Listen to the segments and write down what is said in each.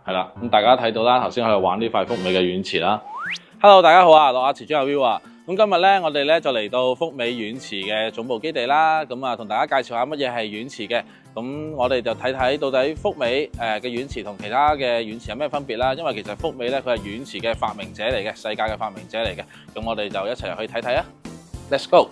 係啦，咁大家睇到啦，頭先喺度玩呢塊福美嘅軟瓷啦。Hello， 大家好啊，樂雅瓷專有 Will 啊。咁今日咧，我哋咧就嚟到福美軟瓷嘅總部基地啦。咁啊，同大家介紹下乜嘢係軟瓷嘅。咁我哋就睇睇到底福美嘅軟瓷同其他嘅軟瓷有咩分別啦。因為其實福美咧佢係軟瓷嘅發明者嚟嘅，世界嘅發明者嚟嘅。咁我哋就一齊去睇睇啊。Let's go！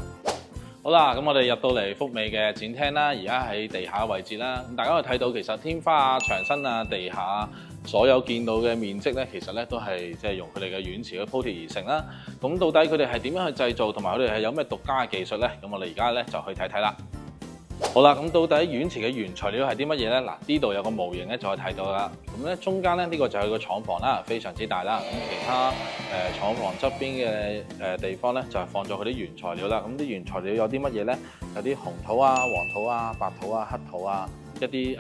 好啦，咁我哋入到嚟福美嘅展廳啦，而家喺地下位置啦。咁大家可以睇到，其實天花啊、牆身啊、地下啊，所有見到嘅面積咧，其實咧都係即係用佢哋嘅軟瓷去鋪貼而成啦。咁到底佢哋係點樣去製造，同埋佢哋係有咩獨家嘅技術咧？咁我哋而家咧就去睇睇啦。好啦，咁到底軟瓷嘅原材料係啲乜嘢咧？嗱，呢度有個模型咧，就可以睇到啦。咁咧中間咧呢個就係個廠房啦，非常之大啦。咁其他廠房側邊嘅地方咧，就係放咗佢啲原材料啦。咁啲原材料有啲乜嘢咧？有啲紅土啊、黃土啊、白土啊、黑土啊，一啲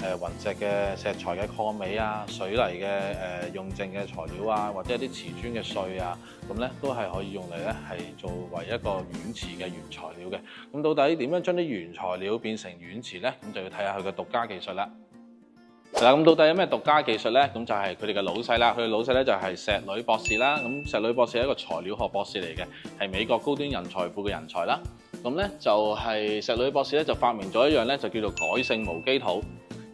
雲石嘅石材嘅礦尾啊、水泥嘅用剩嘅材料啊，或者一啲瓷磚嘅碎啊，咁咧都係可以用嚟咧係作為一個軟瓷嘅原材料嘅。咁到底點樣將啲原材料變成軟瓷咧？咁就要睇下佢嘅獨家技術啦。係啦，咁到底有咩獨家技術咧？咁就係佢哋嘅老細啦。佢哋老細咧就係石女博士啦。咁石女博士係一個材料學博士嚟嘅，係美國高端人才庫嘅人才啦。咁咧就係石女博士咧就發明咗一樣咧就叫做改性無機土。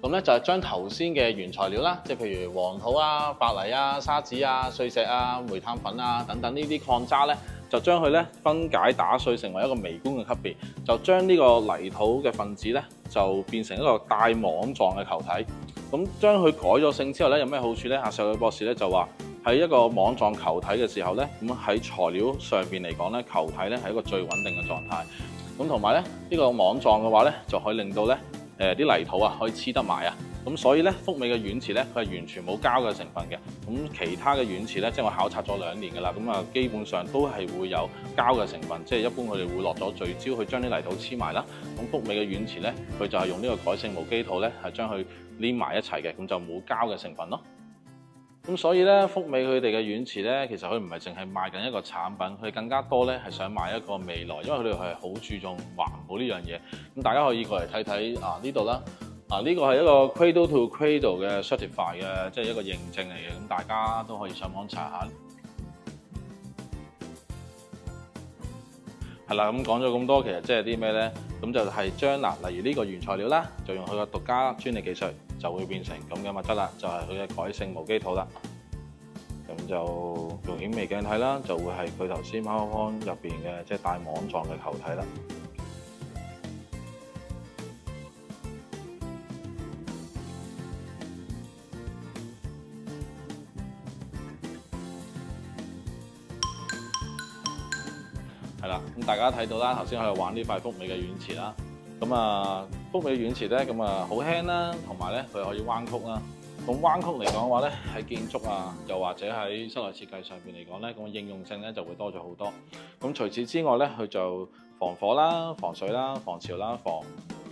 咁咧就係將頭先嘅原材料啦，即係譬如黃土啊、白泥啊、沙子啊、碎石啊、煤炭粉啊等等呢啲礦渣咧，就將佢咧分解打碎成為一個微觀嘅級別，就將呢個泥土嘅分子咧就變成一個帶網狀嘅球體。咁將佢改咗性之後咧，有咩好處咧？阿石女博士咧就話喺一個網狀球體嘅時候咧，咁喺材料上邊嚟講咧，球體咧係一個最穩定嘅狀態。咁同埋咧呢個網狀嘅話咧，就可以令到咧啲泥土啊可以黐得埋啊。咁所以咧福美嘅軟瓷咧，佢係完全冇膠嘅成分嘅。咁其他嘅軟瓷咧，即係我考察咗2年㗎啦，咁啊基本上都係會有膠嘅成分，即係一般佢哋會落咗聚焦去將啲泥土黐埋啦。咁福美嘅軟瓷咧，佢就係用呢個改性無機土咧，係將佢黏埋一齊嘅，咁就冇膠嘅成分咯。咁所以咧，福美佢哋嘅軟瓷咧，其實佢唔係淨係賣緊一個產品，佢更加多咧係想賣一個未來，因為佢哋係好注重環保呢樣嘢。咁大家可以過嚟睇睇啊呢度啦，啊呢個係一個 Cradle to Cradle 嘅 certify 嘅，即係一個認證嚟嘅。咁大家都可以上網查下。係啦，咁講咗咁多，其實即係啲咩咧？咁就係將例如呢個原材料啦，就用佢個獨家專利技術，就會變成咁嘅物質啦，就係佢嘅改性無機土啦。咁就用顯微鏡睇啦，就會係佢頭先貓康入邊嘅即係帶網狀嘅球體啦。係啦，咁大家睇到啦，頭先喺度玩呢塊福美嘅軟瓷啦。咁啊，福美軟瓷咧，咁啊好輕啦，同埋咧佢可以彎曲啦。咁彎曲嚟講嘅話咧，喺建築啊，又或者喺室內設計上邊嚟講咧，咁應用性咧就會多咗好多。咁除此之外咧，佢就防火啦、防水啦、防潮啦、防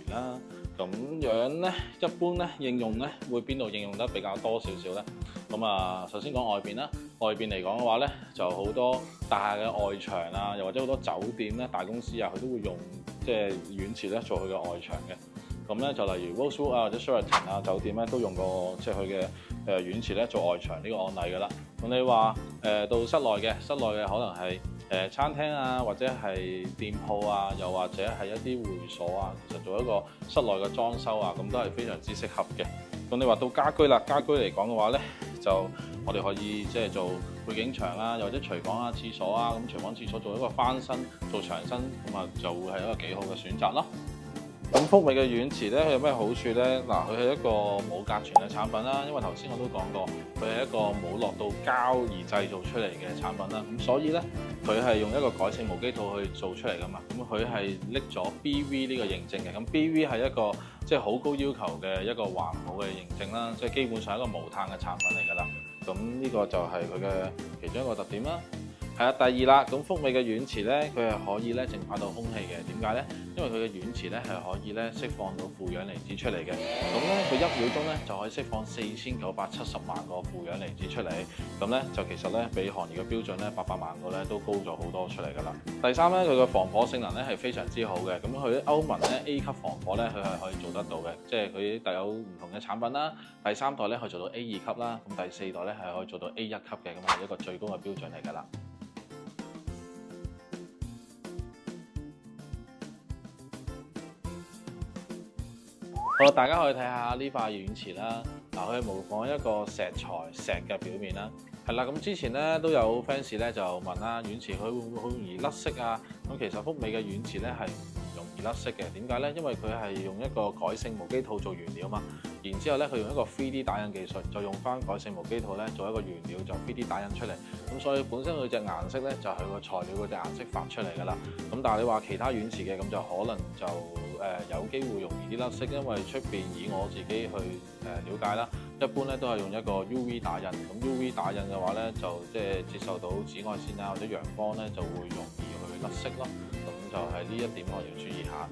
霉啦。咁樣咧，一般咧應用咧會邊度應用得比較多少少咧？咁啊，首先講外邊啦。外邊嚟講嘅話咧，就好多大廈嘅外牆啊，又或者好多酒店咧、大公司啊，佢都會用即係軟瓷咧做佢嘅外牆嘅。咁咧就例如 Rosewood 啊或者 Sheraton 啊酒店咧都用過即係佢嘅軟瓷咧做外牆呢個案例㗎啦。咁你話到室內嘅可能係餐廳啊，或者係店鋪啊，又或者係一啲會所啊，其實做一個室內嘅裝修啊，咁都係非常之適合嘅。咁你話到家居啦，家居嚟講嘅話咧，就我哋可以即係做背景牆啊，又或者廚房啊、廁所啊，咁廚房、廁所做一個翻新、做牆身，咁啊就會係一個幾好嘅選擇咯。咁福美嘅軟瓷咧，佢有咩好處咧？嗱，佢係一個冇隔傳嘅產品啦，因為頭先我都講過，佢係一個冇落到膠而製造出嚟嘅產品啦。咁所以咧，佢係用一個改性無機土去做出嚟噶嘛。咁佢係拎咗 BV 呢個認證嘅。咁 BV 係一個即係好高要求嘅一個環保嘅認證啦，即係基本上係一個無碳嘅產品嚟㗎啦。咁呢個就係佢嘅其中一個特點啦。係啊，第二啦，咁福美嘅軟池咧，佢係可以咧淨化到空氣嘅。點解咧？因為佢嘅軟池咧係可以咧釋放到負氧離子出嚟嘅。咁咧佢1秒鐘咧就可以釋放4970萬個負氧離子出嚟。咁咧就其實咧比行業嘅標準咧800萬個咧都高咗好多出嚟㗎啦。第三咧，佢嘅防火性能咧係非常之好嘅。咁佢歐盟咧 A 級防火咧，佢係可以做得到嘅，即係佢帶有唔同嘅產品啦。第3代咧可以做到 A2 級啦，咁第4代咧係可以做到 A1 級嘅，咁係一個最高嘅標準嚟㗎啦。好，大家可以睇下呢塊軟池啦。嗱，佢係模仿一個石嘅表面啦。係啦，咁之前咧都有 fans 咧就問啦，軟池佢會唔會好容易甩色啊？咁其實福美嘅軟池咧係唔容易甩色嘅。點解咧？因為佢係用一個改性無機套做原料嘛。然之後咧，佢用一個 3D 打印技術，就用翻改性無機套咧做一個原料，就 3D 打印出嚟。咁所以本身佢隻顏色咧就係佢個材料嗰隻顏色發出嚟㗎啦。咁但係你話其他軟池嘅咁就可能就有機會容易啲甩色，因為出邊以我自己去了解啦，一般咧都係用一個 UV 打印。咁 UV 打印嘅話咧，就即係接受到紫外線啊或者陽光咧，就會容易去甩色咯。咁就係呢一點我要注意下。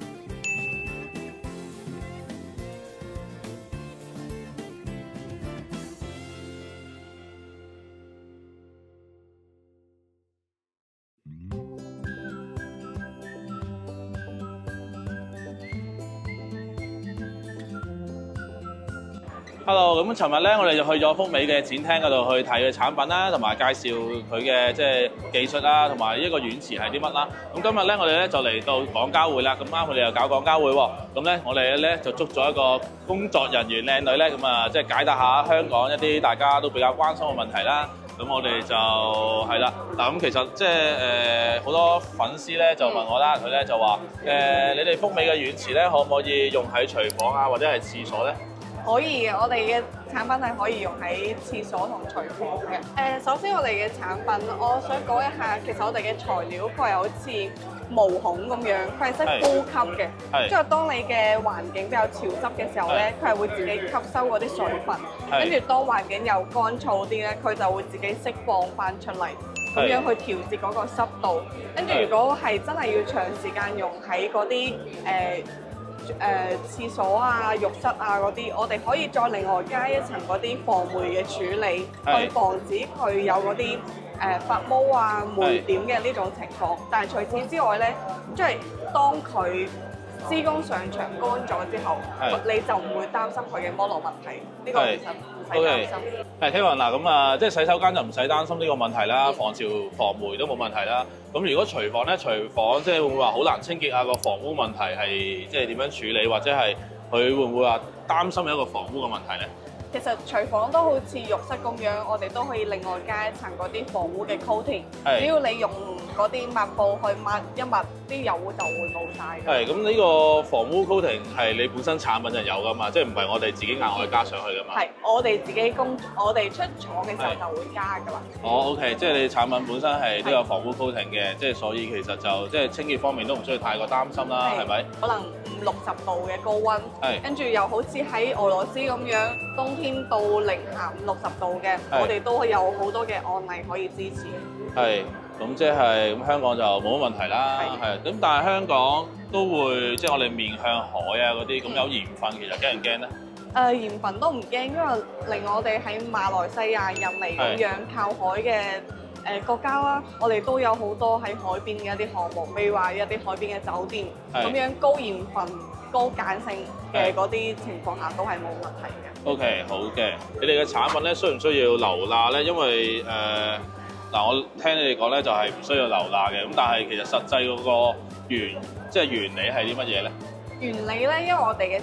Hello， 咁尋日咧，我哋就去咗福美嘅展廳嗰度去睇佢產品啦，同埋介紹佢嘅即係技術啦，同埋一個軟池係啲乜啦。咁今日咧，我哋咧就嚟到廣交會啦。咁啱佢哋又搞廣交會喎。咁咧，我哋咧就捉咗一個工作人員靚女咧，咁啊，即係解答下香港一啲大家都比較關心嘅問題啦。咁我哋就係啦。嗱，咁其實即係好多粉絲咧就問我啦，佢咧就話你哋福美嘅軟池咧可唔可以用喺廚房啊，或者係廁所咧？可以嘅，我哋嘅產品係可以用喺廁所同廚房嘅。首先我哋嘅產品，我想講一下，其實我哋嘅材料佢係好似毛孔咁樣，佢係識呼吸嘅。即係當你嘅環境比較潮濕嘅時候咧，佢係會自己吸收嗰啲水分，跟住當環境又乾燥啲咧，佢就會自己釋放翻出嚟，咁樣去調節嗰個濕度。跟住如果係真係要長時間用喺嗰啲廁所啊、浴室啊嗰啲，我哋可以再另外加一層嗰啲防霉嘅處理，去防止佢有嗰啲發毛啊、霉點嘅呢種情況。但係除此之外咧，即係當佢施工上場乾咗之後，你就唔會擔心佢嘅剝落問題。呢個其實唔使擔心。係Kevin嗱，咁啊，即係洗手間就唔使擔心呢個問題啦，防潮防霉都冇問題啦。咁如果廚房咧，廚房即係會唔會話好難清潔啊？個房污問題係即係點樣處理，或者係佢會唔會話擔心有一個房污嘅問題咧？其實廚房都好似浴室咁樣，我哋都可以另外加一層嗰啲防污嘅 coating。只要你用嗰啲抹布去抹一抹，啲油污就會冇晒。係咁，呢個防污 coating 係你本身產品就有噶嘛，即係唔係我哋自己額外加上去噶嘛？係，我哋自己我哋出廠嘅時候就會加噶啦。OK， 即係你產品本身係都有防污 coating 嘅，即係所以其實就即係清潔方面都唔需要太過擔心啦，係咪？可能50-60度嘅高溫，跟住又好似喺俄羅斯咁樣，冬天到零下50-60度嘅，我哋都有好多嘅案例可以支持。係，咁即係咁香港就冇乜問題啦。係，咁但係香港都會即係我哋面向海啊嗰啲，咁有鹽分，其實驚唔驚咧？鹽分都唔驚，因為令我哋喺馬來西亞、印尼咁樣靠海嘅國家啦，我哋都有好多喺海邊嘅一啲項目，譬如話一啲海邊嘅酒店，咁樣高鹽分、高鹼性嘅嗰啲情況下都係冇問題嘅。OK， 好嘅。你哋嘅產品咧需唔需要留罅咧？因為我聽你哋講咧就係唔需要留罅嘅，咁但係其實實際嗰個原理係啲乜嘢咧？原理咧，因為我哋嘅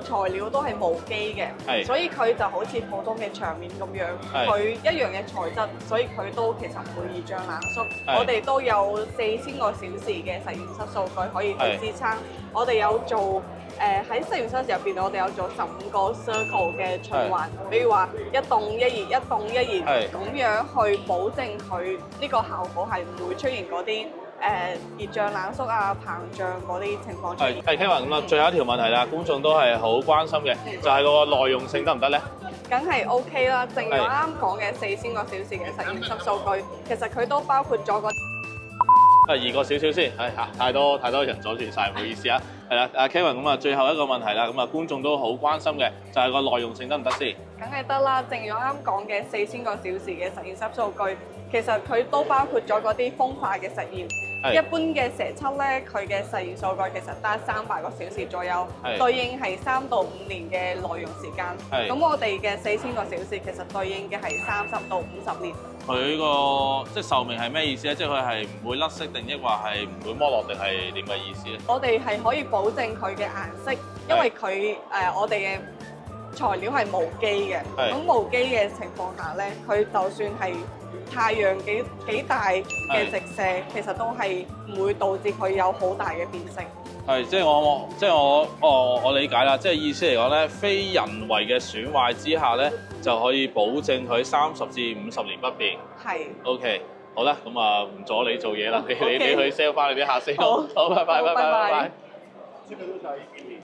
材料都係無機嘅，所以佢就好似普通嘅牆面咁樣，佢一樣嘅材質，所以佢都其實唔會易脹冷縮。我哋都有4000個小時嘅實驗室數據可以去支撐。我哋有做喺實驗室入邊，我哋有做15個 circle 嘅循環，比如話一凍一熱，一凍一熱，咁樣去保證佢呢個效果係唔會出現嗰啲熱脹冷縮啊、膨脹嗰啲情況出現。Kevin，咁啊，最後一條問題啦，觀眾都係好關心嘅，就係個耐用性得唔得咧？梗係 OK 啦。正如我啱講嘅4000個小時嘅實驗室數據，其實佢都包括咗個移過少少先，太多人阻住晒，唔好意思啊。係啦，阿 Kevin 咁啊，最後一個問題啦，咁啊觀眾都好關心嘅，就係個耐用性得唔得先？梗係得啦，正如我啱講嘅4000個小時嘅實驗室數據，其實佢都包括咗嗰啲風化嘅實驗。一般嘅蛇七咧，佢嘅實驗數據其實得300個小時左右，對應係3到5年嘅耐用時間。咁我哋嘅4000個小時其實對應嘅係30到50年。佢個即係壽命係咩意思咧？即係佢係唔會甩色定抑或係唔會剝落定係點嘅意思咧？我哋係可以保證佢嘅顏色，因為佢我哋嘅材料係無機嘅。咁無機嘅情況下咧，佢就算係太陽幾大嘅直射，其實都係唔會導致佢有好大嘅變色。即係我理解啦，即係意思嚟講咧，非人為嘅損壞之下咧，就可以保證佢30至50年不變。係。OK， 好啦，咁啊唔阻你做嘢啦，你去 sell 翻你啲客先。好，拜拜。